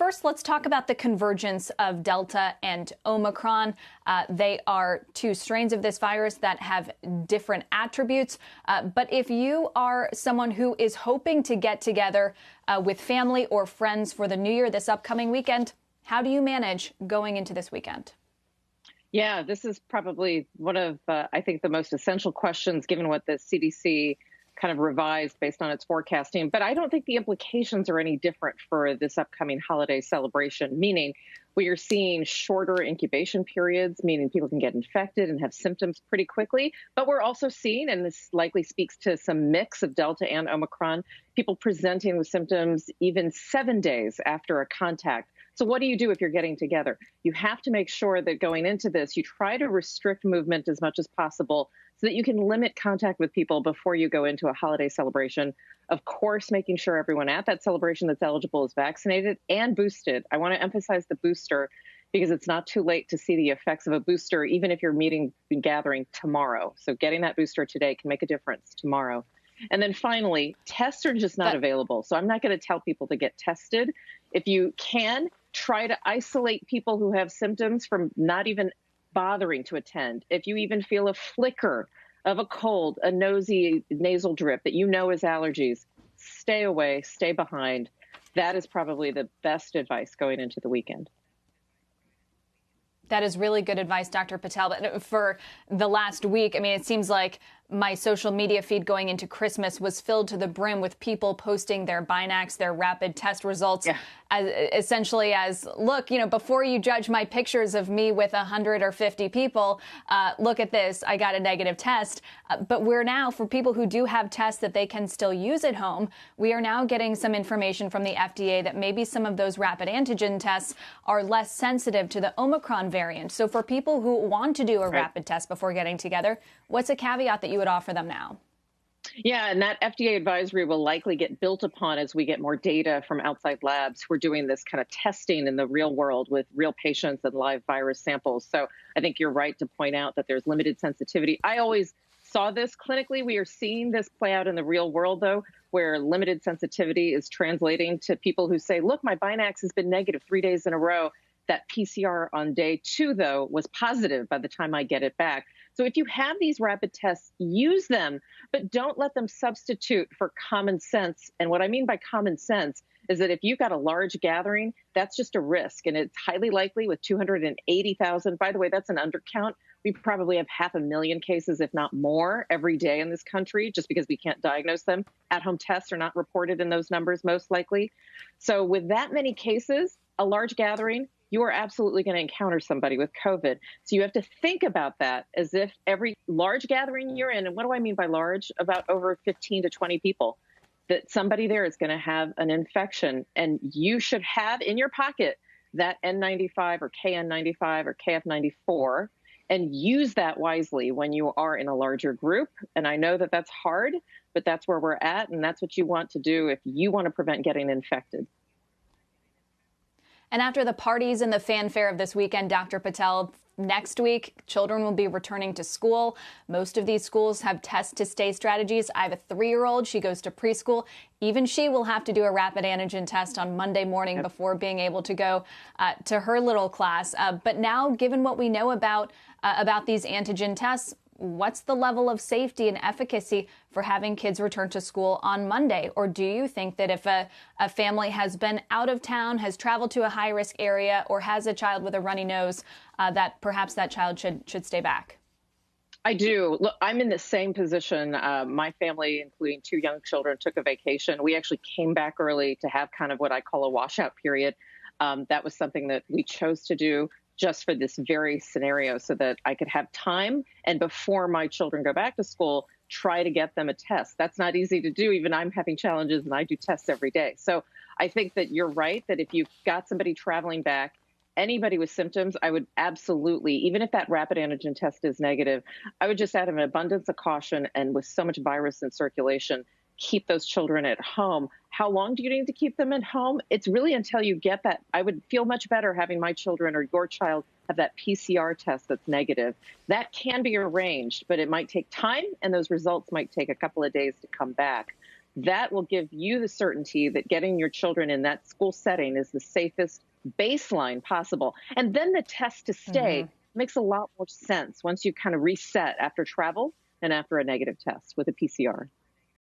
first, let's talk about the convergence of Delta and Omicron. They are two strains of this virus that have different attributes. But if you are someone who is hoping to get together with family or friends for the New Year this upcoming weekend, how do you manage going into this weekend? Yeah, this is probably one of, I think, the most essential questions, given what the CDC kind of revised based on its forecasting. But I don't think the implications are any different for this upcoming holiday celebration, meaning we are seeing shorter incubation periods, meaning people can get infected and have symptoms pretty quickly. But we're also seeing, and this likely speaks to some mix of Delta and Omicron, people presenting with symptoms even 7 days after a contact. So what do you do if you're getting together? You have to make sure that going into this, you try to restrict movement as much as possible so that you can limit contact with people before you go into a holiday celebration. Of course, making sure everyone at that celebration that's eligible is vaccinated and boosted. I want to emphasize the booster because it's not too late to see the effects of a booster, even if you're meeting and gathering tomorrow. So getting that booster today can make a difference tomorrow. And then finally, tests are just not available. So I'm not going to tell people to get tested. If you can, try to isolate people who have symptoms from not even bothering to attend. If you even feel a flicker of a cold, a nosy nasal drip that you know is allergies, stay away, stay behind. That is probably the best advice going into the weekend. That is really good advice, Dr. Patel. But for the last week, I mean, it seems like my social media feed going into Christmas was filled to the brim with people posting their Binax, their rapid test results, essentially as, look, you know, before you judge my pictures of me with 100 or 50 people, look at this, I got a negative test. But we're now, for people who do have tests that they can still use at home, we are now getting some information from the FDA that maybe some of those rapid antigen tests are less sensitive to the Omicron variant. So for people who want to do a rapid test before getting together, what's a caveat that you would offer them now? Yeah, and that FDA advisory will likely get built upon as we get more data from outside labs who are doing this kind of testing in the real world with real patients and live virus samples. So I think you're right to point out that there's limited sensitivity. I always saw this clinically. We are seeing this play out in the real world, though, where limited sensitivity is translating to people who say, look, my Binax has been negative 3 days in a row. That PCR on day 2, though, was positive by the time I get it back. So if you have these rapid tests, use them, but don't let them substitute for common sense. And what I mean by common sense is that if you've got a large gathering, that's just a risk. And it's highly likely with 280,000. By the way, that's an undercount. We probably have 500,000 cases, if not more, every day in this country, just because we can't diagnose them. At-home tests are not reported in those numbers, most likely. So with that many cases, a large gathering, you are absolutely going to encounter somebody with COVID. So you have to think about that as if every large gathering you're in, and what do I mean by large? About over 15 to 20 people, that somebody there is going to have an infection. And you should have in your pocket that N95 or KN95 or KF94 and use that wisely when you are in a larger group. And I know that that's hard, but that's where we're at. And that's what you want to do if you want to prevent getting infected. And after the parties and the fanfare of this weekend, Dr. Patel, next week, children will be returning to school. Most of these schools have test to stay strategies. I have a 3-year-old. She goes to preschool. Even she will have to do a rapid antigen test on Monday morning before being able to go to her little class. But now, given what we know about these antigen tests, what's the level of safety and efficacy for having kids return to school on Monday? Or do you think that if a family has been out of town, has traveled to a high-risk area, or has a child with a runny nose, that perhaps that child should stay back? I do. Look, I'm in the same position. My family, including 2 young children, took a vacation. We actually came back early to have kind of what I call a washout period. That was something that we chose to do just for this very scenario so that I could have time and before my children go back to school, try to get them a test. That's not easy to do. Even I'm having challenges and I do tests every day. So I think that you're right, that if you've got somebody traveling back, anybody with symptoms, I would absolutely, even if that rapid antigen test is negative, I would just out of an abundance of caution and with so much virus in circulation, keep those children at home. How long do you need to keep them at home? It's really until you get that. I would feel much better having my children or your child have that PCR test that's negative. That can be arranged, but it might take time, and those results might take a couple of days to come back. that will give you the certainty that getting your children in that school setting is the safest baseline possible. And then the test to stay makes a lot more sense once you kind of reset after travel and after a negative test with a PCR.